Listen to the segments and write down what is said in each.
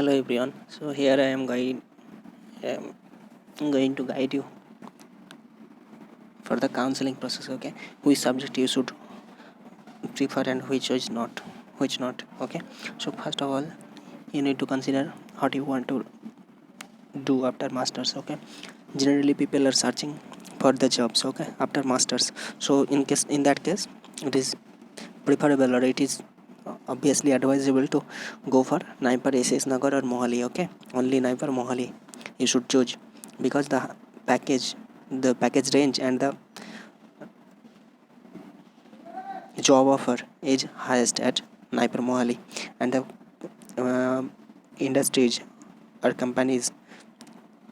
Hello everyone. So here I am going to guide you for the counseling process. Okay, which subject you should prefer and which not. Okay. So first of all, you need to consider what you want to do after masters. Okay. Generally, people are searching for the jobs. Okay, after masters. So in that case, it is preferable or it is obviously advisable to go for Naipar, SS Nagar or Mohali. Okay, only Naipar Mohali you should choose because package the package range and the job offer is highest at Naipar Mohali, and the uh, industries or companies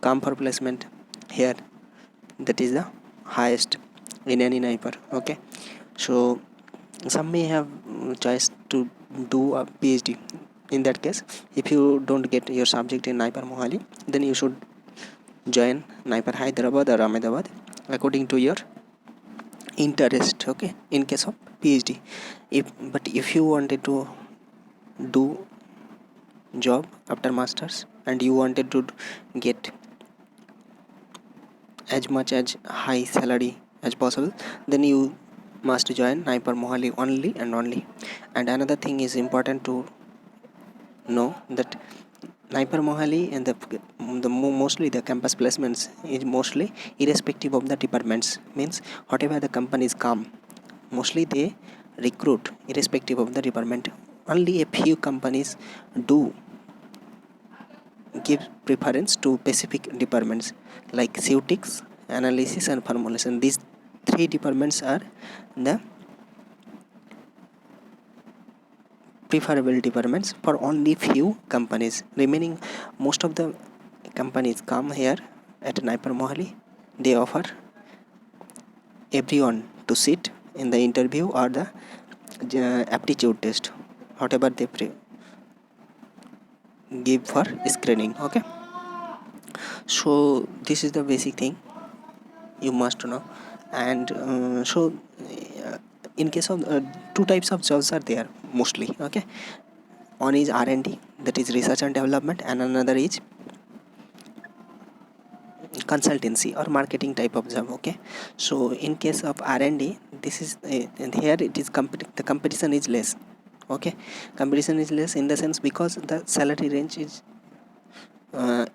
come for placement here, that is the highest in any Naipar. Okay, so some may have choice to do a PhD. In that case, if you don't get your subject in Naipar Mohali, then you should join Naipar Hyderabad or Ahmedabad according to your interest. Okay, in case of PhD, if you wanted to do job after masters and you wanted to get as much as high salary as possible, then you must join Naipar Mohali only and only. And another thing is important to know that Naipar Mohali and mostly the campus placements is mostly irrespective of the departments. Means whatever the companies come, mostly they recruit irrespective of the department. Only a few companies do give preference to specific departments like Ceutics, Analysis and Formulation. These three departments are the preferable departments for only few companies. Remaining most of the companies come here at Naipar Mohali. They offer everyone to sit in the interview or the aptitude test, whatever they give for screening. Okay, so this is the basic thing you must know. And in case of two types of jobs are there mostly. Okay, one is R&D, that is research and development, and another is consultancy or marketing type of job. Okay, so in case of R&D, this is and here it is the competition is less. Okay, competition is less in the sense because the salary range is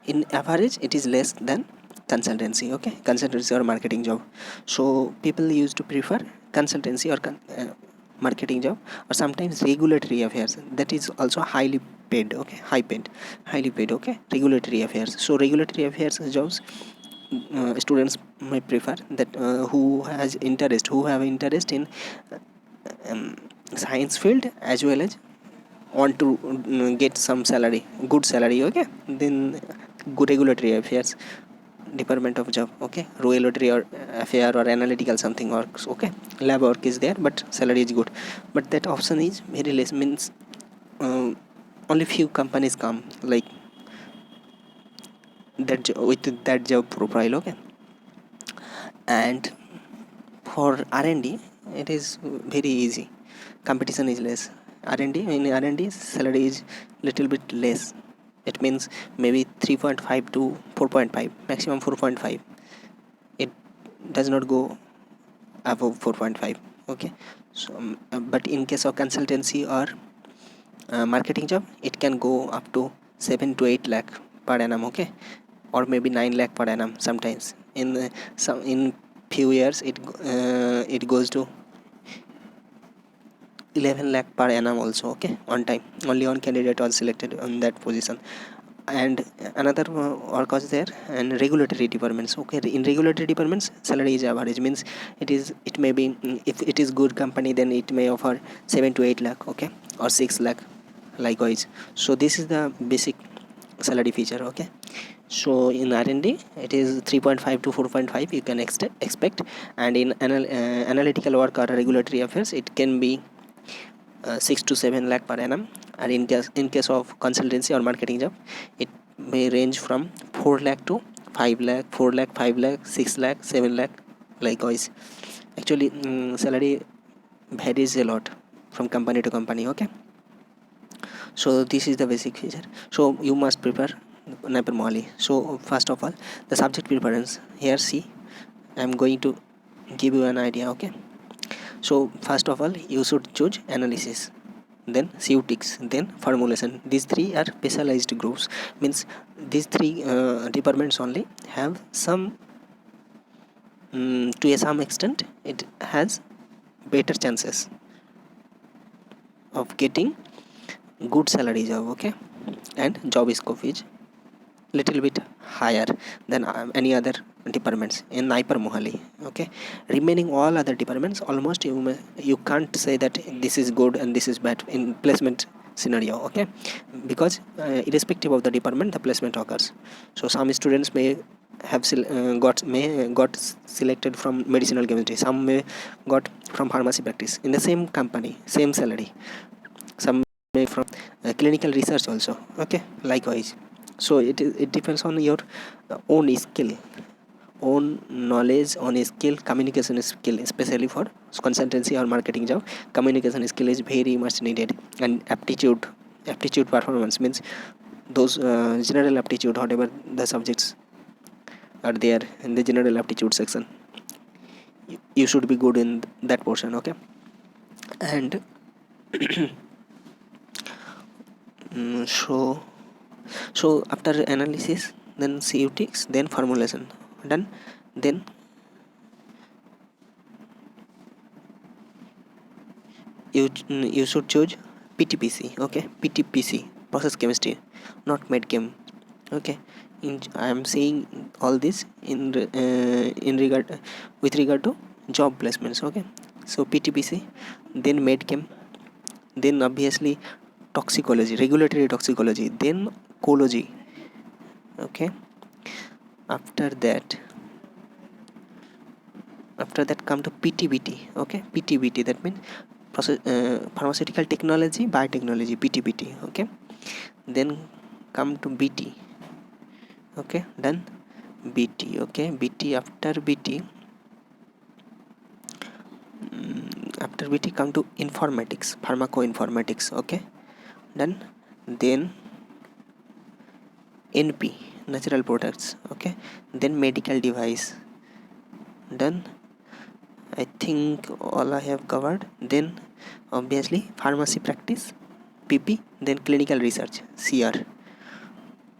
in average it is less than consultancy. Okay, consultancy or marketing job. So people used to prefer consultancy or marketing job, or sometimes regulatory affairs, that is also highly paid. Okay, highly paid. Okay, regulatory affairs. So regulatory affairs jobs, students may prefer that who have interest in um, science field as well as want to get some good salary. Okay, then good regulatory affairs department of job. Okay, regulatory or affair or analytical something works. Okay, lab work is there but salary is good, but that option is very less. Means only few companies come like with that job profile. Okay, and for R&D it is very easy, competition is less. R&D salary is little bit less. It means maybe 3.5 to 4.5, maximum 4.5. It does not go above 4.5. Okay, so but in case of consultancy or marketing job, it can go up to 7 to 8 lakh per annum. Okay, or maybe 9 lakh per annum sometimes. In few years it goes to 11 lakh per annum also. Okay, on time only one candidate was selected on that position. And another work was there and regulatory departments. Okay, in regulatory departments salary is average. Means it may be, if it is good company then it may offer 7 to 8 lakh. Okay, or 6 lakh likewise. So this is the basic salary feature. Okay, so in R&D it is 3.5 to 4.5 you can expect, and in analytical work or regulatory affairs it can be 6 to 7 lakh per annum. And in case of consultancy or marketing job, it may range from 4 lakh to 5 lakh, 4 lakh, 5 lakh, 6 lakh, 7 lakh likewise. Actually salary varies a lot from company to company. Okay, So this is the basic feature. So you must prepare Napier Mohali. So first of all, the subject preference. Here see, I am going to give you an idea. Okay. So first of all, you should choose analysis, then ceutics, then formulation. These three are specialized groups. Means these three departments only have some, to a some extent, it has better chances of getting good salary job. Okay, and job scope is little bit higher than any other departments in Naipur Mohali. Okay, remaining all other departments, almost you can't say that this is good and this is bad in placement scenario. Okay, because irrespective of the department, the placement occurs. So some students may have got selected from medicinal chemistry, some may got from pharmacy practice in the same company, same salary, some may from clinical research also. Okay, likewise. So it depends on your own skill, own knowledge, own skill, communication skill, especially for consultancy or marketing job. Communication skill is very much needed. And aptitude performance means those general aptitude, whatever the subjects are there in the general aptitude section, you should be good in that portion. Okay, and so after analysis, then ceutics, then formulation done, then you should choose PTPC. Okay, PTPC, process chemistry, not medchem. Okay, I am saying all this in regard, with regard to job placements. Okay, so PTPC, then medchem, then obviously toxicology, regulatory toxicology, then ecology. Okay, after that come to PTBT. Okay, PTBT, that means process, pharmaceutical technology, biotechnology, PTBT. Okay, then come to BT. Okay, done. BT. Okay, BT. After BT come to informatics, pharmacoinformatics. Okay, done. Then NP, natural products. Okay, then medical device, done. I think all I have covered. Then obviously pharmacy practice, PP, then clinical research, CR,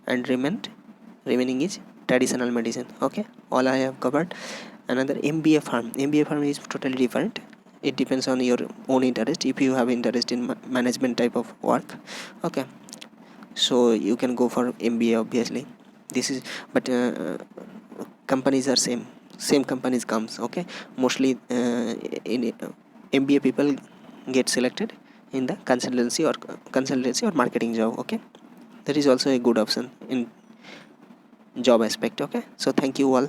and remaining is traditional medicine. Okay, all I have covered. Another MBA farm is totally different. It depends on your own interest. If you have interest in management type of work, okay, so you can go for MBA. Obviously this is, but companies are same companies comes. Okay, mostly in MBA people get selected in the consultancy or marketing job. Okay, that is also a good option in job aspect. Okay, so thank you all.